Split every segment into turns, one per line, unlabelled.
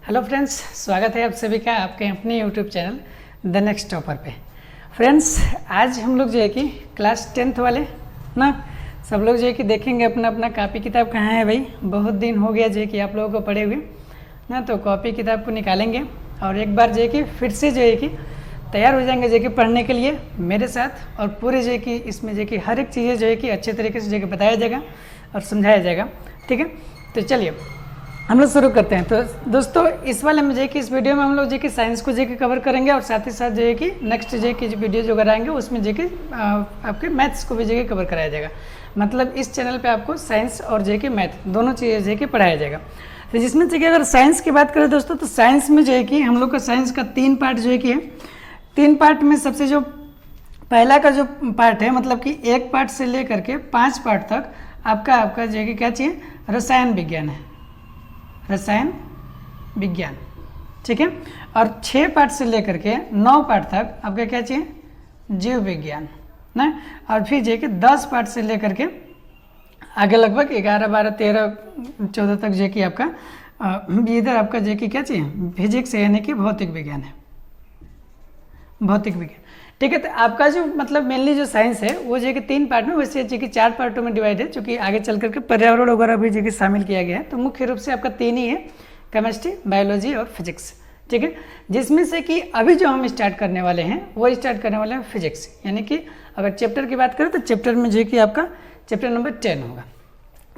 Hello friends, स्वागत है आप सभी का आपके अपने YouTube channel the next topper पे। फ्रेंड्स, आज हम लोग जो है कि क्लास 10th वाले ना सब लोग जो है कि देखेंगे अपना अपना कॉपी किताब कहाँ है भाई। बहुत दिन हो गया जो है कि आप लोगों को पढ़े हुए ना, तो कॉपी किताब को निकालेंगे और एक बार जो है कि फिर से जो है कि तैयार हो जाएंगे जो है कि पढ़ने के लिए मेरे साथ। और पूरे जो है कि इसमें जो है कि हर एक चीज़ें जो है कि अच्छे तरीके से जो है कि बताया जाएगा और समझाया जाएगा। ठीक है, तो चलिए हम लोग शुरू करते हैं। तो दोस्तों, इस वाले में जो है कि इस वीडियो में हम लोग जो कि साइंस को जो कि कवर करेंगे और साथ ही साथ जो है कि नेक्स्ट जो है कि वीडियो जो कराएंगे उसमें जो कि आपके मैथ्स को भी जो है कवर कराया जाएगा। मतलब इस चैनल पे आपको साइंस और जो है कि मैथ दोनों चीज़ें जो है कि पढ़ाया जाएगा। तो जिसमें से कि अगर साइंस की बात करें दोस्तों, तो साइंस में जो है कि हम लोग का साइंस का 3 पार्ट जो है कि है। 3 पार्ट में सबसे जो पहला का जो पार्ट है, मतलब कि 1 पार्ट से लेकर के 5 पार्ट तक आपका जो है कि क्या चाहिए, रसायन विज्ञान है, रसायन विज्ञान। ठीक है, और 6 पार्ट से लेकर के 9 पार्ट तक आपका क्या चाहिए, जीव विज्ञान ना। और फिर जो कि 10 पार्ट से लेकर के आगे लगभग 11, 12, 13, 14 तक जो कि आपका इधर आपका जो कि क्या चाहिए, फिजिक्स यानी कि भौतिक विज्ञान है, भौतिक विज्ञान। ठीक है, तो आपका जो मतलब मेनली जो साइंस है वो जो कि 3 पार्ट में, वैसे जो कि 4 पार्टों में डिवाइड है, क्योंकि आगे चल करके पर्यावरण वगैरह भी जो कि शामिल किया गया है। तो मुख्य रूप से आपका 3 ही है, केमिस्ट्री, बायोलॉजी और फिजिक्स। ठीक है, जिसमें से कि अभी जो हम स्टार्ट करने वाले हैं वो स्टार्ट करने वाले हैं फिजिक्स। यानी कि अगर चैप्टर की बात करें तो चैप्टर में जो कि आपका चैप्टर नंबर 10 होगा।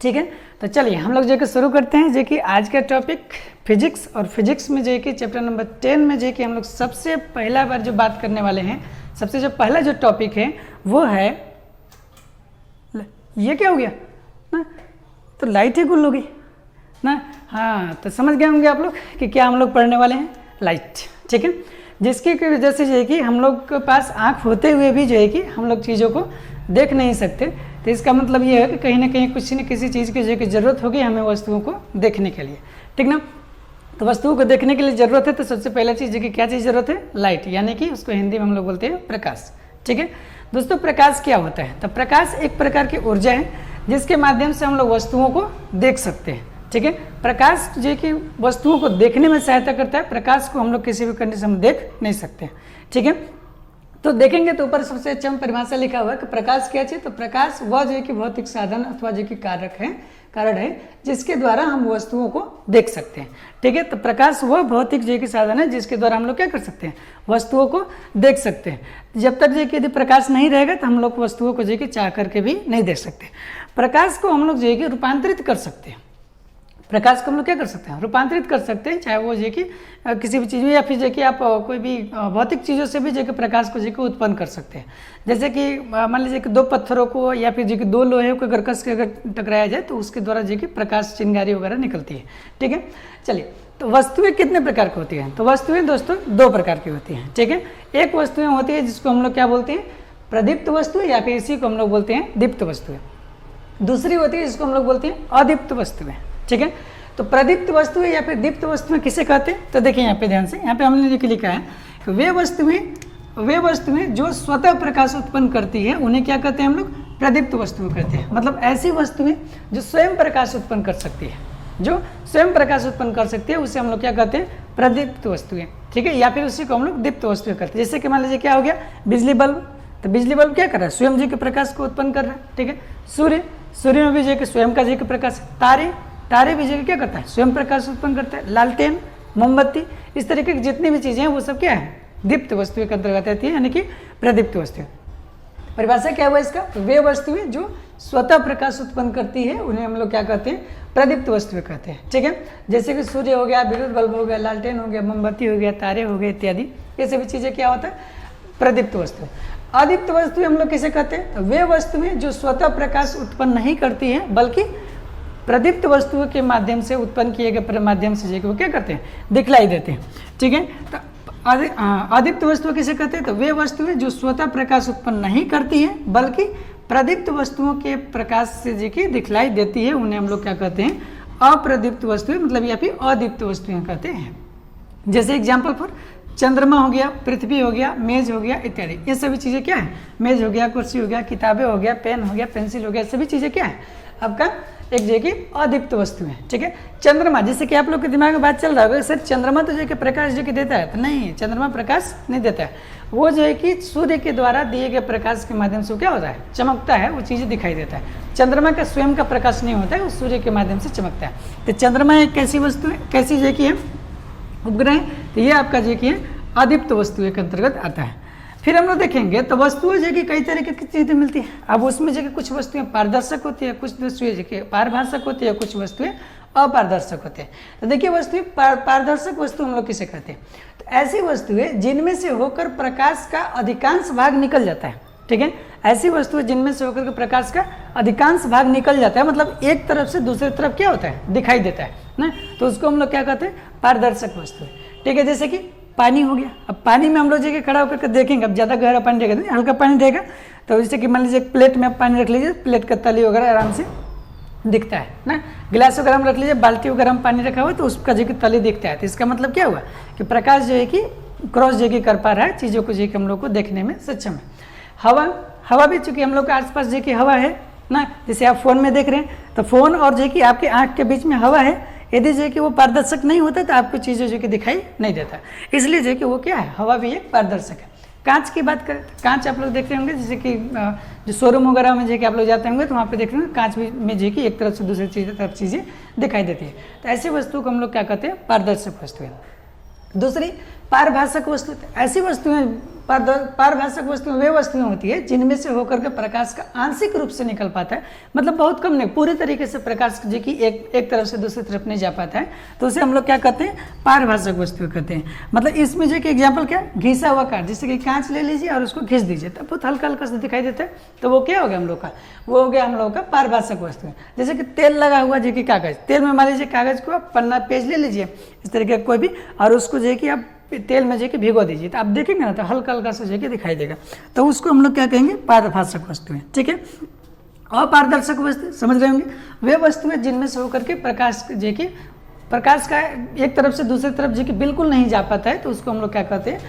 ठीक है, तो चलिए हम लोग जो कि शुरू करते हैं जो कि आज का टॉपिक फिजिक्स। और फिजिक्स में जो है कि चैप्टर नंबर 10 में जो है कि हम लोग सबसे पहला बार जो बात करने वाले हैं, सबसे जो पहला जो टॉपिक है वो है, ये क्या हो गया ना, तो लाइट ही गुल हो गई ना। हाँ, तो समझ गए होंगे आप लोग कि क्या हम लोग पढ़ने वाले हैं, लाइट। ठीक है, जिसकी वजह से जो है कि हम लोग के पास आँख होते हुए भी जो है कि हम लोग चीज़ों को देख नहीं सकते। तो इसका मतलब ये है कि कहीं ना कहीं किसी न किसी चीज़ की जो कि ज़रूरत होगी हमें वस्तुओं को देखने के लिए। ठीक ना, तो वस्तुओं को देखने के लिए ज़रूरत है, तो सबसे पहला चीज़ की क्या चीज़ ज़रूरत है, लाइट, यानी कि उसको हिंदी में हम लोग बोलते हैं प्रकाश। ठीक है दोस्तों, प्रकाश क्या होता है, तो प्रकाश एक प्रकार की ऊर्जा है जिसके माध्यम से हम लोग वस्तुओं को देख सकते हैं। ठीक है, प्रकाश जो कि वस्तुओं को देखने में सहायता करता है। प्रकाश को हम लोग किसी भी कंडीशन में देख नहीं सकते। ठीक है, तो देखेंगे तो ऊपर सबसे अच्छा परिभाषा लिखा हुआ है कि प्रकाश क्या चाहिए, तो प्रकाश वह जो है कि भौतिक साधन अथवा जो कि कारण है जिसके द्वारा हम वस्तुओं को देख सकते हैं। ठीक है, तो प्रकाश वह भौतिक जो कि साधन है जिसके द्वारा हम लोग क्या कर सकते हैं, वस्तुओं को देख सकते हैं। जब तक जो कि यदि प्रकाश नहीं रहेगा तो हम लोग वस्तुओं को जो कि चाह करके भी नहीं देख सकते। प्रकाश को हम लोग जो है कि रूपांतरित कर सकते हैं। प्रकाश को हम लोग क्या कर सकते हैं, रूपांतरित कर सकते हैं, चाहे वो जो कि किसी भी चीज़ में, या फिर जो कि आप कोई भी भौतिक चीज़ों से भी जो कि प्रकाश को जो कि उत्पन्न कर सकते हैं। जैसे कि मान लीजिए कि 2 पत्थरों को या फिर जो कि 2 लोहे को अगर कस के अगर टकराया जाए तो उसके द्वारा जो कि प्रकाश चिंगारी वगैरह निकलती है। ठीक है, चलिए, तो वस्तुएं कितने प्रकार की होती हैं, तो वस्तुएं दोस्तों 2 प्रकार की होती हैं। ठीक है, एक वस्तुएं होती है जिसको हम लोग क्या बोलते हैं, प्रदीप्त वस्तुएं, या फिर इसी को हम लोग बोलते हैं दीप्त वस्तुएं। दूसरी होती है जिसको हम लोग बोलते हैं अदीप्त वस्तुएं। ठीक है, तो प्रदीप्त वस्तुएं या फिर दीप्त वस्तुएं किसे कहते हैं, तो देखिए यहाँ पे ध्यान से, यहाँ पे हमने लिखा है कि वे वस्तुएं जो स्वतः प्रकाश उत्पन्न करती है उन्हें क्या कहते हैं हम लोग, प्रदीप्त वस्तुएं कहते हैं। मतलब ऐसी वस्तुएं जो स्वयं प्रकाश उत्पन्न कर सकती है, जो स्वयं प्रकाश उत्पन्न कर सकती है उसे हम लोग क्या कहते हैं, प्रदीप्त वस्तुएं। ठीक है, या फिर उसी को हम लोग दीप्त वस्तुएं कहते हैं। जैसे कि मान लीजिए क्या हो गया, बिजली बल्ब, तो बिजली बल्ब क्या कर रहा है, स्वयं जी के प्रकाश को उत्पन्न कर रहा है। ठीक है, सूर्य में भी जो कि स्वयं का जी के प्रकाश, तारे भी जगह क्या करता है, स्वयं प्रकाश उत्पन्न करता है। लालटेन, मोमबत्ती, इस तरीके की जितनी भी चीज़ें हैं वो सब क्या है, दीप्त वस्तुएं के अंतर्गत आती है, यानी कि प्रदीप्त वस्तुएं। परिभाषा क्या हुआ इसका, तो वे वस्तुएं जो स्वतः प्रकाश उत्पन्न करती है उन्हें हम लोग क्या कहते हैं, प्रदीप्त वस्तुएं कहते हैं। ठीक है, जैसे कि सूर्य हो गया, विद्युत बल्ब हो गया, लालटेन हो गया, मोमबत्ती हो गया, तारे हो गए इत्यादि, ये सभी चीज़ें क्या होता है, प्रदीप्त वस्तुएं। अदीप्त वस्तुएं हम लोग किसे कहते हैं, तो वे वस्तुएं जो स्वतः प्रकाश उत्पन्न नहीं करती हैं बल्कि प्रदीप्त वस्तुओं के माध्यम से उत्पन्न किए गए माध्यम से वो क्या करते हैं, दिखलाई देते हैं। ठीक है, तो अदीप्त वस्तुएं किसे कहते हैं, तो वे वस्तुएं जो स्वतः प्रकाश उत्पन्न नहीं करती हैं बल्कि प्रदीप्त वस्तुओं के प्रकाश से जो कि दिखलाई देती है उन्हें हम लोग क्या कहते हैं, अप्रदीप्त वस्तुएं, मतलब या फिर अदीप्त वस्तुएं कहते हैं। जैसे एग्जाम्पल फॉर चंद्रमा हो गया, पृथ्वी हो गया, मेज हो गया इत्यादि, ये सभी चीज़ें क्या है, मेज हो गया, कुर्सी हो गया, किताबें हो गया, पेन हो गया, पेंसिल हो गया, सभी चीज़ें क्या है, आपका एक जो कि अदीप्त वस्तु है, ठीक है। चंद्रमा, जैसे कि आप लोग के दिमाग में बात चल रहा होगा सर चंद्रमा तो जो कि प्रकाश जो कि देता है, तो नहीं, चंद्रमा प्रकाश नहीं देता है। वो जो है कि सूर्य के द्वारा दिए गए प्रकाश के माध्यम से क्या होता है, चमकता है, वो चीज़ें दिखाई देता है। चंद्रमा का स्वयं का प्रकाश नहीं होता है, वो सूर्य के माध्यम से चमकता है। तो चंद्रमा एक कैसी वस्तु है, कैसी जो कि है उपग्रह, तो ये आपका जो कि है अदीप्त वस्तु के अंतर्गत आता है। फिर हम लोग देखेंगे तो वस्तुएं जो कि कई तरीके की चीज़ें मिलती है। अब उसमें जो कि कुछ वस्तुएं पारदर्शक होती है, कुछ वस्तुएं जो कि पारभाषक होती है, कुछ वस्तुएं अपारदर्शक होते हैं। तो देखिए वस्तुएं पारदर्शक वस्तु हम लोग किसे कहते हैं, तो ऐसी वस्तुएं जिनमें से होकर प्रकाश का अधिकांश भाग निकल जाता है, ठीक है। ऐसी वस्तुएं जिनमें से होकर के प्रकाश का अधिकांश भाग निकल जाता है, मतलब एक तरफ से दूसरी तरफ क्या होता है, दिखाई देता है ना, तो उसको हम लोग क्या कहते हैं, पारदर्शक वस्तु, ठीक है। जैसे कि पानी हो गया। अब पानी में हम लोग जगह खड़ा होकर देखेंगे, अब ज़्यादा गहरा पानी रहेगा, हल्का पानी रहेगा, तो जैसे कि मान लीजिए प्लेट में आप पानी रख लीजिए, प्लेट का तली वगैरह आराम से दिखता है ना। गिलास वगैरह हम रख लीजिए, बाल्टी वगैरह हम पानी रखा हुआ तो उसका जो कि तली दिखता है। तो इसका मतलब क्या हुआ कि प्रकाश जो है कि क्रॉस जो कि कर पा रहा है चीज़ों को, जो कि हम लोग को देखने में सक्षम है। हवा भी चूँकि हम लोग के आसपास जो कि हवा है ना, जैसे आप फ़ोन में देख रहे हैं तो फ़ोन और जो कि आपके आँख के बीच में हवा है, यदि जो कि वो पारदर्शक नहीं होता तो आपको चीज़ें जो कि दिखाई नहीं देता, इसलिए जो कि वो क्या है, हवा भी एक पारदर्शक है। कांच की बात करें तो कांच आप लोग देख रहे होंगे, जैसे कि जो शोरूम वगैरह में जो कि आप लोग जाते होंगे तो वहाँ पे देख रहे होंगे कांच में जो कि एक तरफ से दूसरी तरफ चीज़ें दिखाई देती है। तो ऐसी वस्तु को हम लोग क्या कहते हैं, पारदर्शक वस्तुएं। दूसरी पारभाषक वस्तु, ऐसी वस्तुएं पारभाषक वस्तुएं वे वस्तुएं होती है जिनमें से होकर के प्रकाश का आंशिक रूप से निकल पाता है, मतलब बहुत कम नहीं, पूरी तरीके से प्रकाश जो कि एक तरफ से दूसरी तरफ नहीं जा पाता है, तो उसे हम लोग क्या कहते हैं, पारभाषक वस्तु कहते हैं। मतलब इसमें जो कि एग्जाम्पल क्या, घिसा हुआ कांच, जैसे कि कांच ले लीजिए और उसको घिस दीजिए तब बहुत हल्का हल्का से दिखाई देता है, तो वो क्या हो गया हम लोग का, वो हो गया हम लोग का पारभाषक वस्तु है। जैसे कि तेल लगा हुआ जो कि कागज, तेल में मान लीजिए कागज को आप पन्ना पेज ले लीजिए इस तरीके का कोई भी, और उसको जो कि आप तेल में जो कि भिगो दीजिए, तो आप देखेंगे ना तो हल्का हल्का से जो कि दिखाई देगा, तो उसको हम लोग क्या कहेंगे, पारभाषक वस्तुएं, ठीक है। अपारदर्शक वस्तु समझ रहे होंगे, वे वस्तुएं जिनमें से होकर के प्रकाश जो कि प्रकाश का एक तरफ से दूसरी तरफ जो कि बिल्कुल नहीं जा पाता है, तो उसको हम लोग क्या कहते हैं,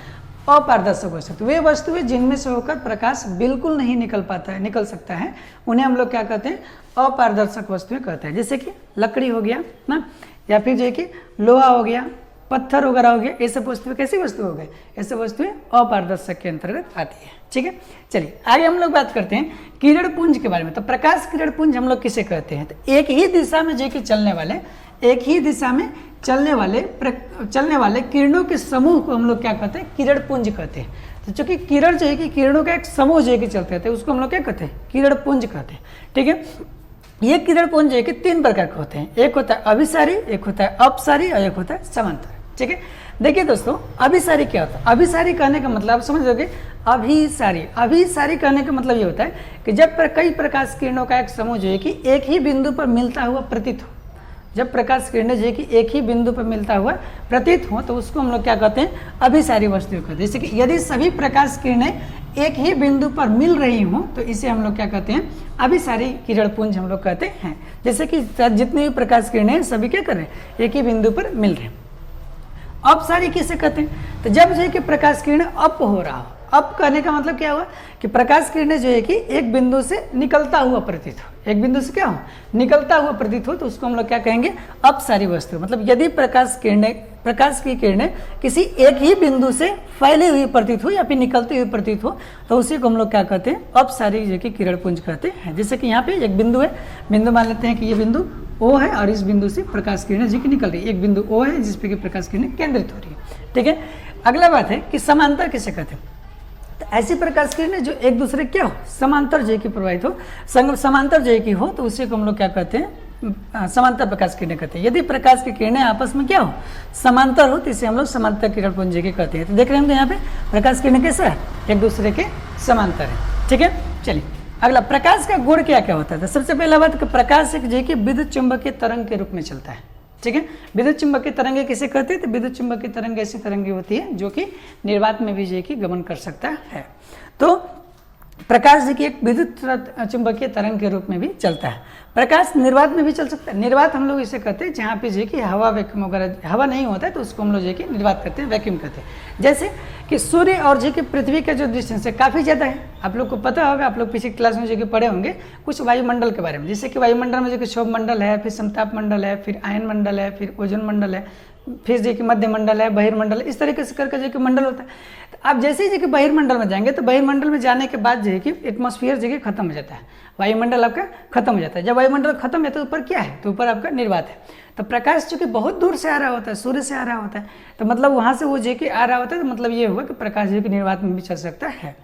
अपारदर्शक वस्तु। तो वे वस्तुएं जिनमें से होकर प्रकाश बिल्कुल नहीं निकल सकता है, उन्हें हम लोग क्या कहते हैं, अपारदर्शक वस्तुएं कहते हैं। जैसे कि लकड़ी हो गया ना, या फिर जो कि लोहा हो गया, पत्थर वगैरह हो गया, ये सब वस्तुएं कैसी वस्तु हो गए, ये सब वस्तुएं अपारदर्शक के अंतर्गत आती है, ठीक है। चलिए आगे हम लोग बात करते हैं किरण पुंज के बारे में। तो प्रकाश किरण पुंज हम लोग किसे कहते हैं, तो एक ही दिशा में जो कि चलने वाले किरणों के समूह को हम लोग क्या कहते हैं, किरण पुंज कहते हैं। तो चूंकि किरण जो है कि किरणों का एक समूह जो है कि चलते रहते हैं, उसको हम लोग क्या कहते हैं, किरण पुंज कहते हैं, ठीक है। ये किरण पुंज जो है कि 3 प्रकार के होते हैं, एक होता है अभिसारी, एक होता है अपसारी और एक होता है समांतर, ठीक है। देखिए दोस्तों, अभिसारी क्या होता है, अभिसारी कहने का मतलब आप समझ लोगे, अभिसारी कहने का मतलब ये होता है कि जब कई प्रकाश किरणों का एक समूह जो है कि एक ही बिंदु पर मिलता हुआ प्रतीत हो, जब प्रकाश किरणें जो है कि एक ही बिंदु पर मिलता हुआ प्रतीत हो, तो उसको हम लोग क्या कहते हैं, अभिसारी वस्तुएं कहते हैं। जैसे कि यदि सभी प्रकाश किरणें एक ही बिंदु पर मिल रही हों तो इसे हम लोग क्या कहते हैं, अभिसारी किरण पुंज हम लोग कहते हैं। जैसे कि जितने भी प्रकाश किरणें सभी क्या कर रहे हैं, एक ही बिंदु पर मिल रहे हैं। अपसारी किसे कहते हैं, तो जब जो है कि प्रकाश किरणें अप हो रहा हो, अप कहने का मतलब क्या हुआ कि प्रकाश किरणें जो है कि एक बिंदु से निकलता हुआ प्रतीत हो, एक बिंदु से क्या हो, निकलता हुआ प्रतीत हो, तो उसको हम लोग क्या कहेंगे, अपसारी वस्तु। मतलब यदि प्रकाश की किरणें किसी एक ही बिंदु से फैली हुई प्रतीत हो या फिर निकलती हुई प्रतीत हो, तो उसी को हम लोग क्या कहते हैं, अपसारी जो कि किरण पुंज कहते हैं। जैसे कि यहाँ पे एक बिंदु है, बिंदु मान लेते हैं कि ये बिंदु O है और इस बिंदु से प्रकाश किरणें जो कि निकल रही है, एक बिंदु O है जिस पे कि प्रकाश किरणें केंद्रित हो रही है, ठीक है। अगला बात है कि समांतर किसे कहते हैं, तो ऐसी प्रकाश किरणें जो एक दूसरे क्या हो, समांतर जो कि प्रवाहित हो, समांतर जो कि हो, तो उसी को हम लोग क्या कहते हैं, समांतर प्रकाश किरणें कहते हैं। यदि प्रकाश की किरणें आपस में क्या हो, समांतर हो, तो इसे हम लोग समांतर किरण पुंज के कहते हैं। तो देख रहे होंगे यहाँ पे प्रकाश किरणें कैसा है, एक दूसरे के समांतर है, ठीक है। चलिए अगला, प्रकाश का गुण क्या क्या होता है। तो सबसे पहला बात कि प्रकाश एक जो कि विद्युत चुंबकीय तरंग के रूप में चलता है, ठीक है। विद्युत चुंबकीय तरंगे किसे कहते हैं, तो विद्युत चुंबकीय तरंग ऐसी तरंगे होती है जो कि निर्वात में भी जो कि गमन कर सकता है। तो प्रकाश जो कि एक विद्युत चुंबकीय तरंग के रूप में भी चलता है। प्रकाश निर्वात में भी चल सकता है। निर्वात हम लोग इसे कहते हैं जहाँ पे जो कि हवा वैक्यूम वगैरह हवा नहीं होता है तो उसको हम लोग जो कि निर्वात करते हैं, वैक्यूम करते हैं। जैसे कि सूर्य और जो कि पृथ्वी का जो डिस्टेंस है काफ़ी ज़्यादा है। आप लोग को पता होगा, आप लोग पिछली क्लास में जो कि पढ़े होंगे कुछ वायुमंडल के बारे में, जैसे कि वायुमंडल में जो कि क्षोभ मंडल है, फिर समताप मंडल है, फिर आयन मंडल है, फिर ओजोन मंडल है, फिर जो कि मध्य मंडल है, बहिर्मंडल है, इस तरीके से करके जो कि मंडल होता है। तो आप जैसे ही जो कि बहिर्मंडल में जाएंगे तो बहिर्मंडल में जाने के बाद जो है कि एटमॉस्फेयर जो कि खत्म हो जाता है, वायुमंडल आपका खत्म हो जाता है। जब वायुमंडल खत्म हो जाता है तो ऊपर क्या है, तो ऊपर आपका निर्वात है। तो प्रकाश चूंकि बहुत दूर से आ रहा होता है, सूर्य से आ रहा होता है, तो मतलब वहाँ से वो जो कि आ रहा होता है, तो मतलब ये हुआ कि प्रकाश जो कि निर्वात में भी चल सकता है।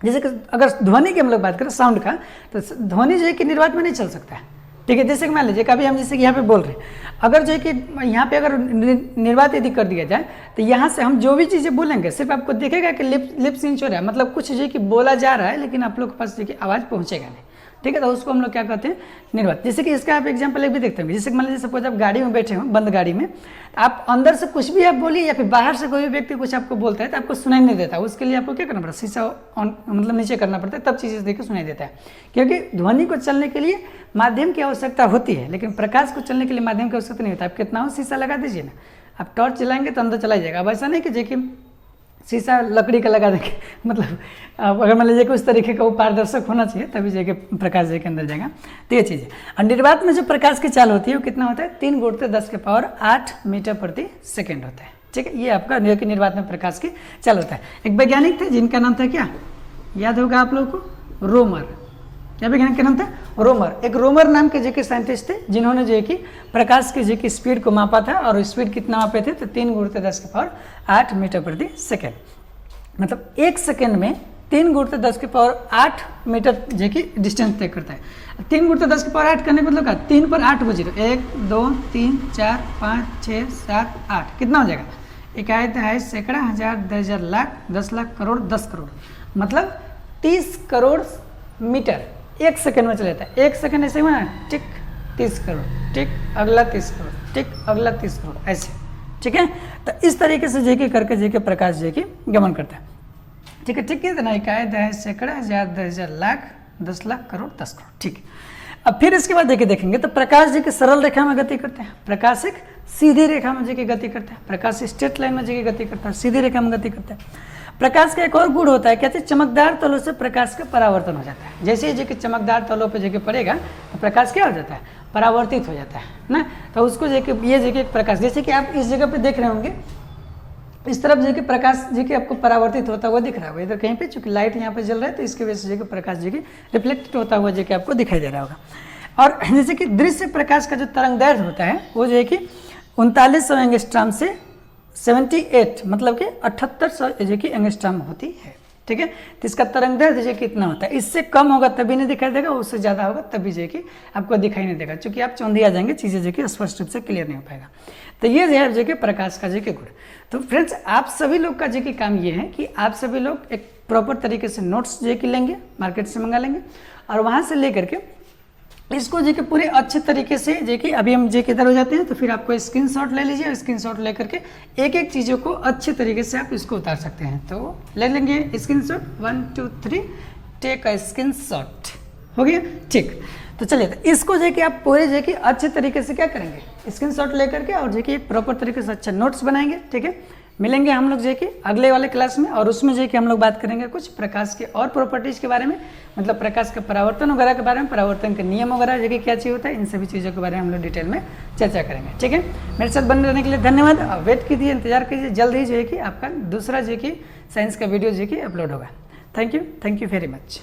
जैसे कि अगर ध्वनि की हम लोग बात करें साउंड का, तो ध्वनि जो है कि निर्वात में नहीं चल सकता है, ठीक है। जैसे कि मान लीजिए कभी हम जैसे कि यहाँ पे बोल रहे हैं, अगर जो है कि यहाँ पे अगर निर्वात यदि कर दिया जाए तो यहाँ से हम जो भी चीज़ें बोलेंगे सिर्फ आपको दिखेगा कि लिप सिंच हो रहा है, मतलब कुछ जो है कि बोला जा रहा है लेकिन आप लोग के पास जो कि आवाज़ पहुँचेगा नहीं, ठीक है। तो उसको हम लोग क्या कहते हैं, निर्वात। जैसे कि इसका आप एग्जाम्पल एक भी देखते होंगे, जैसे कि मान लीजिए सपोज आप गाड़ी में बैठे हो, बंद गाड़ी में, तो आप अंदर से कुछ भी आप बोलिए या फिर बाहर से कोई भी व्यक्ति कुछ आपको बोलता है तो आपको सुनाई नहीं देता। उसके लिए आपको क्या करना पड़ता है, शीशा ऑन मतलब नीचे करना पड़ता है, तब चीज़ें देखकर सुनाई देता है। क्योंकि ध्वनि को चलने के लिए माध्यम की आवश्यकता होती है, लेकिन प्रकाश को चलने के लिए माध्यम की आवश्यकता नहीं होता। आप कितना हो शीशा लगा दीजिए ना, आप टॉर्च जलाएंगे तो अंदर चला जाएगा। अब ऐसा नहीं कि देखिए शीशा लकड़ी का लगा देंगे, मतलब अगर मान लीजिए कि उस तरीके का वो पारदर्शक होना चाहिए तभी जाके प्रकाश के अंदर जाएगा। तो ये चीज़ है। और निर्वात में जो प्रकाश की चाल होती है वो कितना होता है, 3 × 10⁸ मीटर प्रति सेकेंड होता है, ठीक है। ये आपका निर्वात में प्रकाश की चाल होता है। एक वैज्ञानिक थे जिनका नाम था क्या, याद होगा आप लोगों को, रोमर। क्या वैज्ञानिक का नाम था, रोमर। एक रोमर नाम के जो कि साइंटिस्ट थे जिन्होंने जो है कि प्रकाश की जो कि स्पीड को मापा था, और स्पीड कितना मापे थे, तो 3 × 10⁸ मीटर प्रति सेकेंड। मतलब 1 सेकेंड में 3 × 10⁸ मीटर जो कि डिस्टेंस तय करता है। 3 × 10⁸ करने का मतलब क्या, 3 पर 8 बजे 1 2 3 4 5 6 7 8 कितना हो जाएगा, 1 दहाई सैकड़ा हज़ार 10,000 लाख 10 लाख करोड़ 10 करोड़, मतलब 30 करोड़ मीटर 1 सेकेंड में चला जाता है। 1 सेकेंड ऐसे हुआ ना, टिक 30 करोड़, टिक अगला 30 करोड़, टिक अगला 30 करोड़, ऐसे, ठीक है। तो इस तरीके से जेके करके जेके प्रकाश जेके गमन करता है, ठीक है। ठीक है, इतना 1 दहाई सैकड़ा हज़ार 10,000 लाख 10 लाख करोड़ 10 करोड़, ठीक है। अब फिर इसके बाद देखिए देखेंगे तो प्रकाश जी की सरल रेखा में गति करते हैं, प्रकाश एक सीधी रेखा में जी की गति करता है, प्रकाश स्ट्रेट लाइन में जी की गति करता है, सीधी रेखा में गति करता है। प्रकाश का एक और गुण होता है, कहते हैं चमकदार तलों से प्रकाश का परावर्तन हो जाता है। जैसे ही जो कि चमकदार तलों पे जो कि पड़ेगा तो प्रकाश क्या हो जाता है, परावर्तित हो जाता है ना। तो उसको जो कि ये जो कि प्रकाश, जैसे कि आप इस जगह पे देख रहे होंगे, इस तरफ जो कि प्रकाश जो कि आपको परावर्तित होता हुआ दिख रहा होगा इधर कहीं पे, चूंकि लाइट यहाँ पे जल रहा है तो इसकी वजह से जो कि प्रकाश जो कि रिफ्लेक्ट होता हुआ जो कि आपको दिखाई दे रहा होगा। और जैसे कि दृश्य प्रकाश का जो तरंगदैर्घ्य होता है वो जो है कि 3900 एंगस्ट्रॉम से 78 मतलब कि 7800 जो कि एंगस्ट्रॉम होती है, ठीक है। तो इसका तरंगदैर्घ्य जो कितना होता है, इससे कम होगा तभी नहीं दिखाई देगा, उससे ज़्यादा होगा तभी जो कि आपको दिखाई नहीं देगा, क्योंकि आप चौंधिया जाएंगे, चीज़ें जो कि स्पष्ट रूप से क्लियर नहीं हो पाएगा। तो ये जो है जो कि प्रकाश का जो कि गुण। तो फ्रेंड्स आप सभी लोग का जो कि काम ये है कि आप सभी लोग एक प्रॉपर तरीके से नोट्स जो कि लेंगे, मार्केट से मंगा लेंगे, और वहाँ से लेकर के इसको जो कि पूरे अच्छे तरीके से जो कि अभी हम जो कि इधर हो जाते हैं तो फिर आपको स्क्रीनशॉट ले लीजिए, स्क्रीनशॉट लेकर के एक एक चीज़ों को अच्छे तरीके से आप इसको उतार सकते हैं। तो ले लेंगे स्क्रीनशॉट, 1 2 3 टेक अ स्क्रीनशॉट, हो गया, ठीक। तो चलिए तो इसको जो कि आप पूरे जो कि अच्छे तरीके से क्या करेंगे, स्क्रीनशॉट लेकर के और जो कि प्रॉपर तरीके से अच्छा नोट्स बनाएंगे, ठीक है। मिलेंगे हम लोग जो कि अगले वाले क्लास में, और उसमें जो कि हम लोग बात करेंगे कुछ प्रकाश के और प्रॉपर्टीज़ के बारे में, मतलब प्रकाश का परावर्तन वगैरह के बारे में, परावर्तन के नियम वगैरह जो कि क्या चीज़ होता है, इन सभी चीज़ों के बारे में हम लोग डिटेल में चर्चा करेंगे, ठीक है। मेरे साथ बने रहने के लिए धन्यवाद। वेट कीजिए, इंतजार कीजिए, जल्द ही जो है कि आपका दूसरा जो कि साइंस का वीडियो जो कि अपलोड होगा। Thank you very much.